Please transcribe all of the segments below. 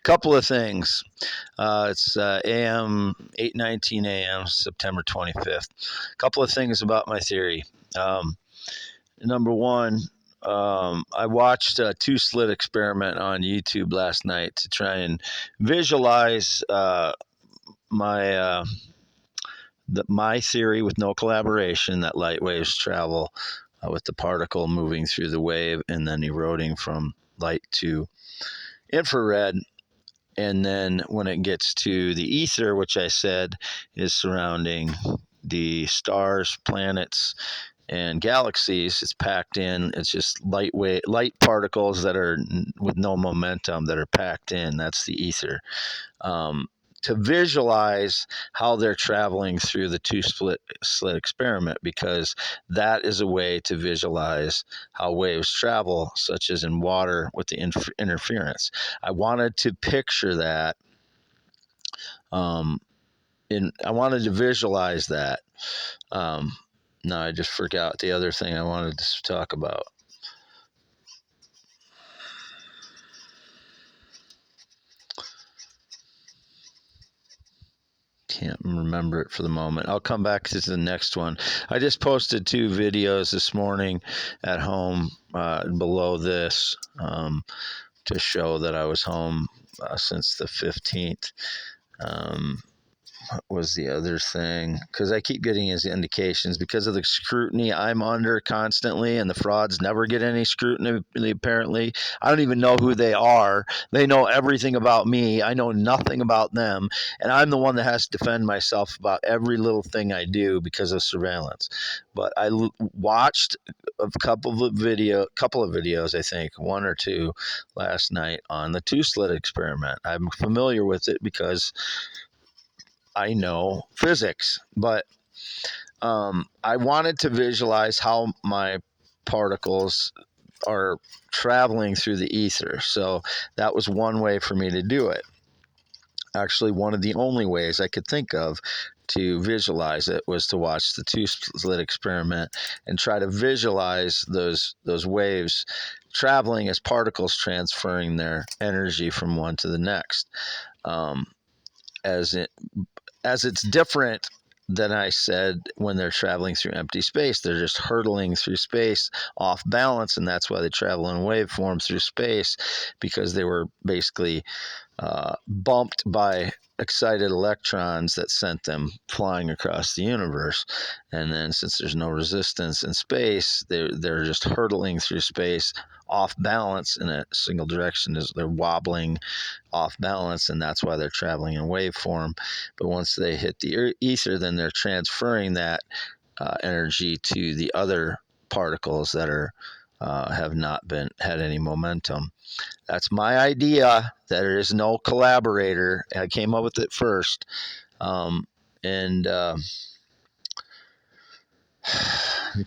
Couple of things. It's AM 8:19 a.m. September 25th. Couple of things about my theory. Number one, I watched a two-slit experiment on YouTube last night to try and visualize my my theory with no collaboration that light waves travel with the particle moving through the wave and then eroding from light to infrared. And then when it gets to the ether, which I said is surrounding the stars, planets, and galaxies, it's packed in. It's just light particles that are with no momentum that are packed in. That's the ether. To visualize how they're traveling through the two-slit experiment, because that is a way to visualize how waves travel, such as in water with the interference. I wanted to picture that. I wanted to visualize that. No, I just forgot the other thing I wanted to talk about. Can't remember it for the moment. I'll come back to the next one. I just posted 2 videos this morning at home below this to show that I was home since the 15th. What was the other thing? Because I keep getting his indications because of the scrutiny I'm under constantly, and the frauds never get any scrutiny, apparently. I don't even know who they are. They know everything about me. I know nothing about them, and I'm the one that has to defend myself about every little thing I do because of surveillance. But I watched a couple of videos, I think, 1 or 2 last night on the two-slit experiment. I'm familiar with it because I know physics, but I wanted to visualize how my particles are traveling through the ether. So that was one way for me to do it. Actually, one of the only ways I could think of to visualize it was to watch the two-slit experiment and try to visualize those waves traveling as particles transferring their energy from one to the next. As it's different than I said when they're traveling through empty space. They're just hurtling through space off balance, and that's why they travel in waveform through space, because they were basically bumped by excited electrons that sent them flying across the universe. And then since there's no resistance in space, they're just hurtling through space off balance in a single direction. As they're wobbling off balance, and that's why they're traveling in waveform. But once they hit the ether, then they're transferring that energy to the other particles that are have not had any momentum. That's my idea. There is no collaborator. I came up with it first, and I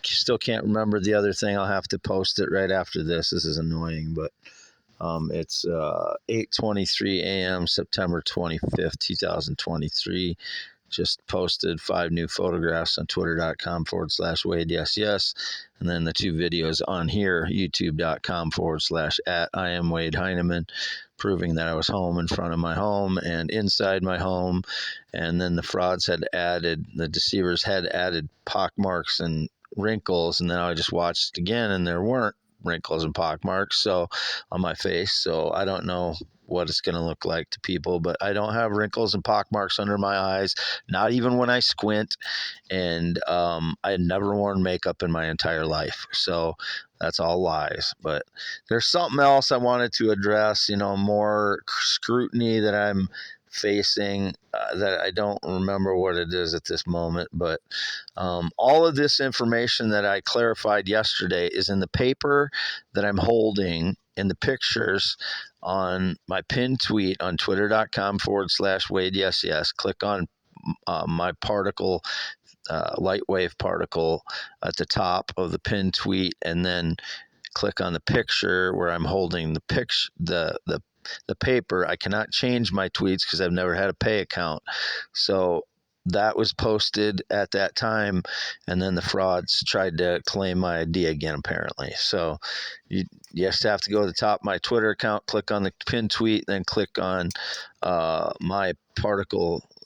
still can't remember the other thing. I'll have to post it right after this. This is annoying, but it's 8:23 a.m. September 25th, 2023. Just posted 5 new photographs on twitter.com/Wade. Yes. And then the 2 videos on here, youtube.com/@ I am Wade Heineman, proving that I was home in front of my home and inside my home. And then the deceivers had added pockmarks and wrinkles. And then I just watched again, and there weren't wrinkles and pockmarks on my face. So I don't know what it's going to look like to people, but I don't have wrinkles and pockmarks under my eyes, not even when I squint. And I had never worn makeup in my entire life. So that's all lies. But there's something else I wanted to address, more scrutiny that I'm facing that I don't remember what it is at this moment. But all of this information that I clarified yesterday is in the paper that I'm holding in the pictures on my pinned tweet on twitter.com/Wade. Yes. Click on my particle, light wave particle at the top of the pinned tweet, and then click on the picture where I'm holding the paper. I cannot change my tweets because I've never had a pay account. So that was posted at that time, and then the frauds tried to claim my ID again, apparently. So you just have to go to the top of my Twitter account, click on the pinned tweet, then click on my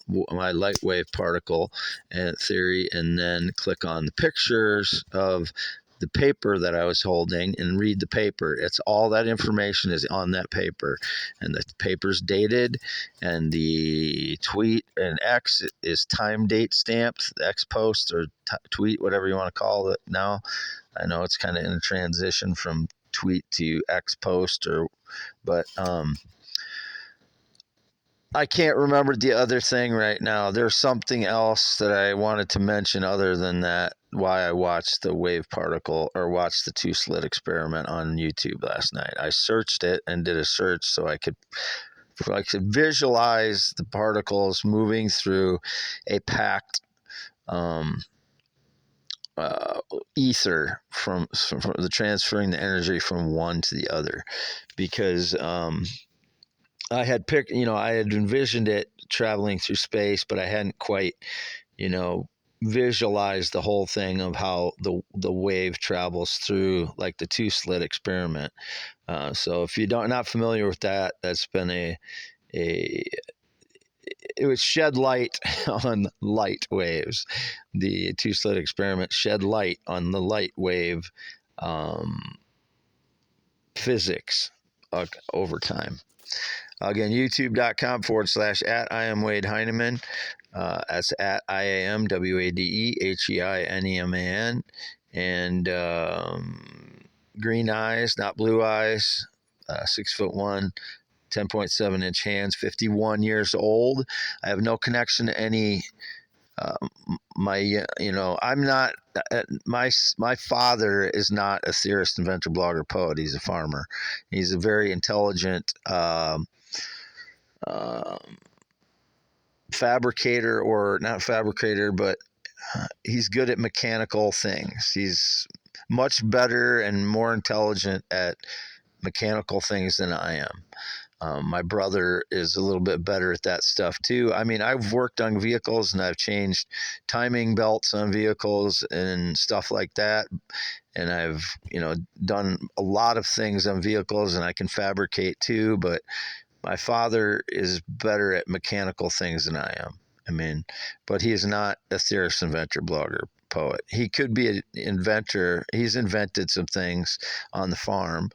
light wave particle and theory, and then click on the pictures of the paper that I was holding and read the paper. It's all that information is on that paper, and the paper's dated, and the tweet and X is time date stamped, the X post or tweet, whatever you want to call it now. I know it's kind of in a transition from tweet to X post, but I can't remember the other thing right now. There's something else that I wanted to mention other than that, why I watched the wave particle or watched the two slit experiment on YouTube last night. I searched it and did a search so I could visualize the particles moving through a packed ether from the transferring the energy from one to the other, because I had envisioned it traveling through space, but I hadn't quite, visualized the whole thing of how the wave travels through, like the two slit experiment. So if you're not familiar with that, that's been it would shed light on light waves. The two slit experiment shed light on the light wave physics over time. Again, youtube.com/@ I am Wade Heinemann. That's at IAMWADEHEINEMAN. And green eyes, not blue eyes, 6'1", 10.7 inch hands, 51 years old. I have no connection to any. I'm not. My father is not a theorist, inventor, blogger, poet. He's a farmer. He's a very intelligent fabricator, or not fabricator, but he's good at mechanical things. He's much better and more intelligent at mechanical things than I am. My brother is a little bit better at that stuff too. I mean, I've worked on vehicles and I've changed timing belts on vehicles and stuff like that. And I've, done a lot of things on vehicles, and I can fabricate too. But my father is better at mechanical things than I am. I mean, but he is not a theorist, inventor, blogger, poet. He could be an inventor. He's invented some things on the farm